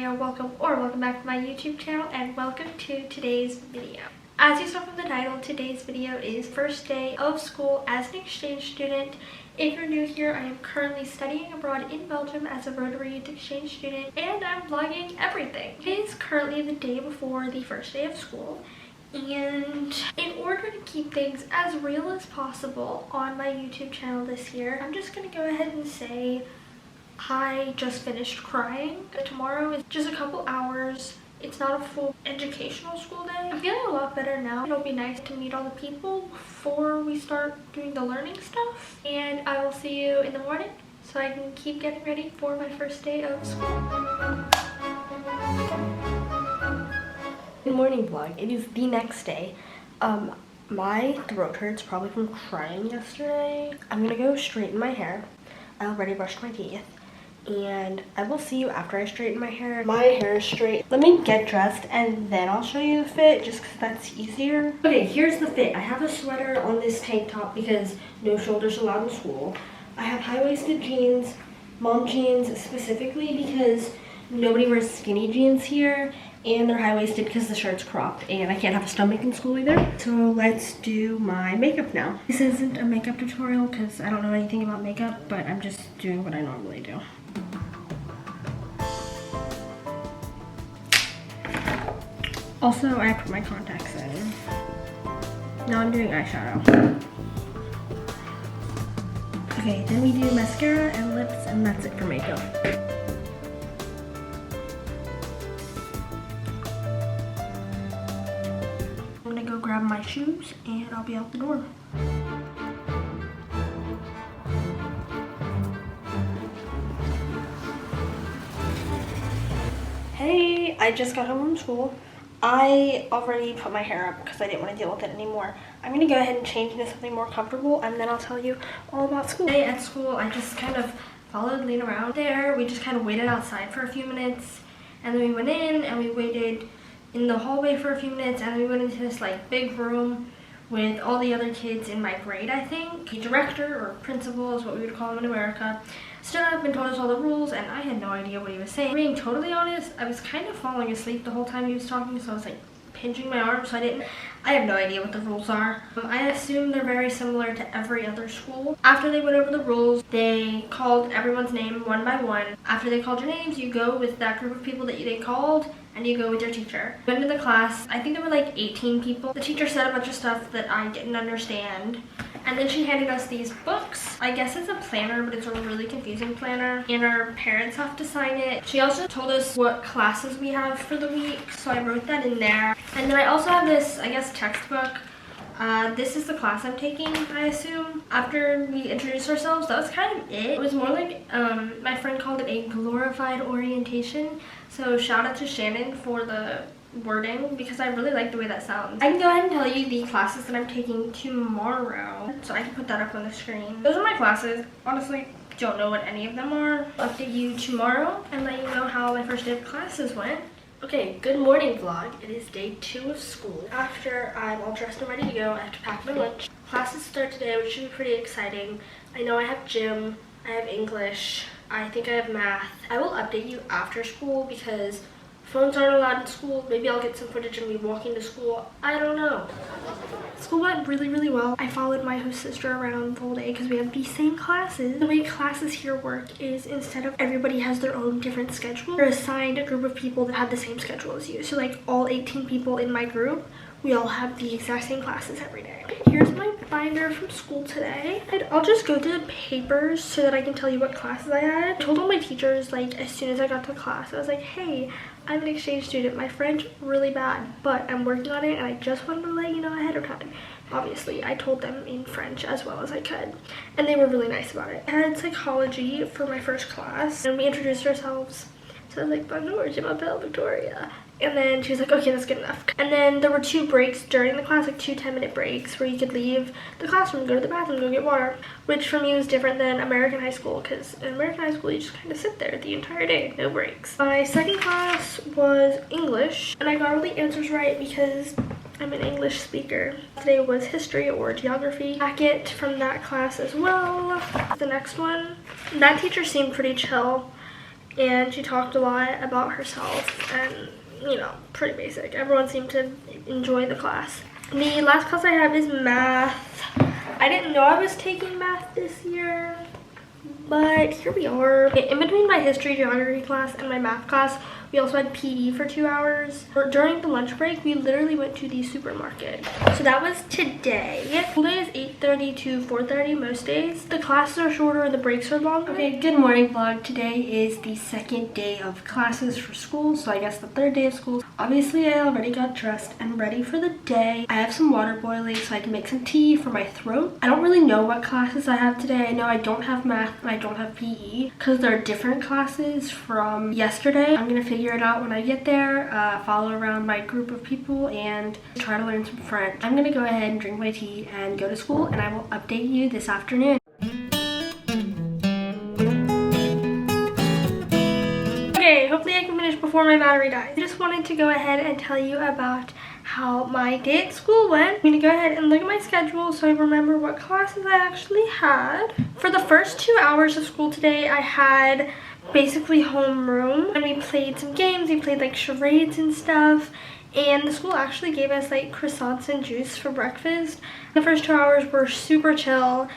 there, welcome back to my YouTube channel, and welcome to today's video. As you saw from the title, today's video is first day of school as an exchange student. If you're new here, I am currently studying abroad in Belgium as a Rotary Youth exchange student, and I'm vlogging everything. It is currently the day before the first day of school, and in order to keep things as real as possible on my YouTube channel this year, I'm just gonna go ahead and say I just finished crying. Tomorrow is just a couple hours. It's not a full educational school day. I'm feeling a lot better now. It'll be nice to meet all the people before we start doing the learning stuff. And I will see you in the morning so I can keep getting ready for my first day of school. Good morning vlog. It is the next day. My throat hurts probably from crying yesterday. I'm gonna go straighten my hair. I already brushed my teeth. And I will see you after I straighten my hair. My hair is straight. Let me get dressed and then I'll show you the fit just because that's easier. Okay, here's the fit. I have a sweater on this tank top because no shoulders allowed in school. I have high-waisted jeans, mom jeans specifically because nobody wears skinny jeans here, and they're high-waisted because the shirt's cropped and I can't have a stomach in school either. So let's do my makeup now. This isn't a makeup tutorial because I don't know anything about makeup, but I'm just doing what I normally do. Also, I put my contacts in. Now I'm doing eyeshadow. Okay, then we do mascara and lips, and that's it for makeup. I'm gonna go grab my shoes and I'll be out the door. Hey, I just got home from school. I already put my hair up because I didn't want to deal with it anymore. I'm going to go ahead and change into something more comfortable, and then I'll tell you all about school. Today at school, I just kind of followed Lena around there. We just kind of waited outside for a few minutes, and then we went in and we waited in the hallway for a few minutes, and then we went into this like big room with all the other kids in my grade, I think. The director, or principal is what we would call him in America, stood up and told us all the rules, and I had no idea what he was saying. Being totally honest, I was kind of falling asleep the whole time he was talking, so I was like pinching my arm, so I have no idea what the rules are. I assume they're very similar to every other school. After they went over the rules, they called everyone's name one by one. After they called your names, you go with that group of people that they called, and you go with your teacher. Went into the class. I think there were like 18 people. The teacher said a bunch of stuff that I didn't understand. And then she handed us these books. I guess it's a planner, but it's a really confusing planner, and our parents have to sign it. She also told us what classes we have for the week, so I wrote that in there. And then I also have this, I guess, textbook. This is the class I'm taking, I assume. After we introduced ourselves, that was kind of it. It was more like, my friend called it a glorified orientation. So shout out to Shannon for the wording because I really like the way that sounds. I can go ahead and tell you the classes that I'm taking tomorrow, so I can put that up on the screen. Those are my classes. Honestly, don't know what any of them are. I'll update you tomorrow and let you know how my first day of classes went. Okay, good morning vlog. It is day 2 of school. After I'm all dressed and ready to go, I have to pack my lunch. Classes start today, which should be pretty exciting. I know I have gym, I have English, I think I have math. I will update you after school because phones aren't allowed in school. Maybe I'll get some footage of me walking to school. I don't know. School went really, really well. I followed my host sister around the whole day because we have the same classes. The way classes here work is instead of everybody has their own different schedule, you're assigned a group of people that have the same schedule as you. So like all 18 people in my group, we all have the exact same classes every day. Here's my binder from school today. I'll just go through the papers so that I can tell you what classes I had. I told all my teachers, like, as soon as I got to class, I was like, hey, I'm an exchange student. My French really bad, but I'm working on it, and I just wanted to let you know ahead of time. Obviously, I told them in French as well as I could, and they were really nice about it. I had psychology for my first class, and we introduced ourselves. So I was like, bonjour, je m'appelle Victoria. And then she was like, okay, that's good enough. And then there were 2 breaks during the class, like 2 10-minute breaks where you could leave the classroom, go to the bathroom, go get water, which for me was different than American high school because in American high school you just kind of sit there the entire day, no breaks. My second class was English, and I got all the answers right because I'm an English speaker. Today was history or geography. Packet from that class as well. The next one, that teacher seemed pretty chill. and she talked a lot about herself and, you know, pretty basic. Everyone seemed to enjoy the class. The last class I have is math. I didn't know I was taking math this year, but here we are. Okay, in between my history, geography class and my math class, we also had PE for 2 hours. During the lunch break, we literally went to the supermarket. So that was today. School day is 8:30 to 4:30 most days. The classes are shorter, the breaks are longer. Okay, good morning vlog. Today is the second day of classes for school, so I guess the third day of school. Obviously, I already got dressed and ready for the day. I have some water boiling so I can make some tea for my throat. I don't really know what classes I have today. I know I don't have math and I don't have PE because they're different classes from yesterday. I'm gonna figure it out when I get there, follow around my group of people and try to learn some French. I'm gonna go ahead and drink my tea and go to school, and I will update you this afternoon. Okay, hopefully I can finish before my battery dies. I just wanted to go ahead and tell you about how my day at school went. I'm gonna go ahead and look at my schedule so I remember what classes I actually had. For the first 2 hours of school today, I had basically homeroom, and we played some games. We played like charades and stuff, and the school actually gave us like croissants and juice for breakfast. The first 2 hours were super chill.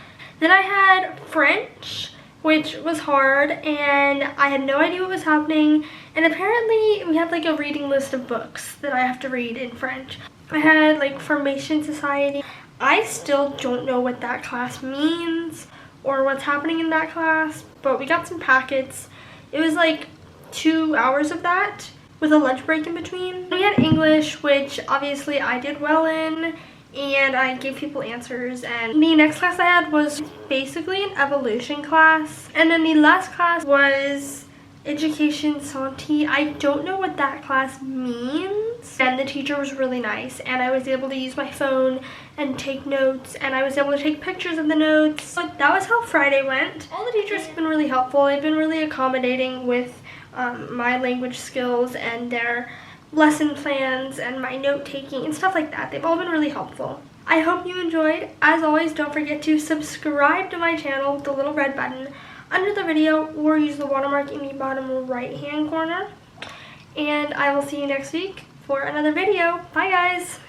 Then I had French, which was hard, and I had no idea what was happening, and apparently we had like a reading list of books that I have to read in French. I had like Formation Society. I still don't know what that class means or what's happening in that class, but we got some packets. It was like 2 hours of that with a lunch break in between. We had English, which obviously I did well in, and I gave people answers. And the next class I had was basically an evolution class. And then the last class was Education Santé. I don't know what that class means. And the teacher was really nice, and I was able to use my phone and take notes, and I was able to take pictures of the notes. So that was how Friday went. All the teachers have been really helpful. They've been really accommodating with my language skills and their lesson plans and my note taking and stuff like that. They've all been really helpful. I hope you enjoyed. As always, don't forget to subscribe to my channel with the little red button under the video, or use the watermark in the bottom right hand corner. And I will see you next week for another video. Bye guys!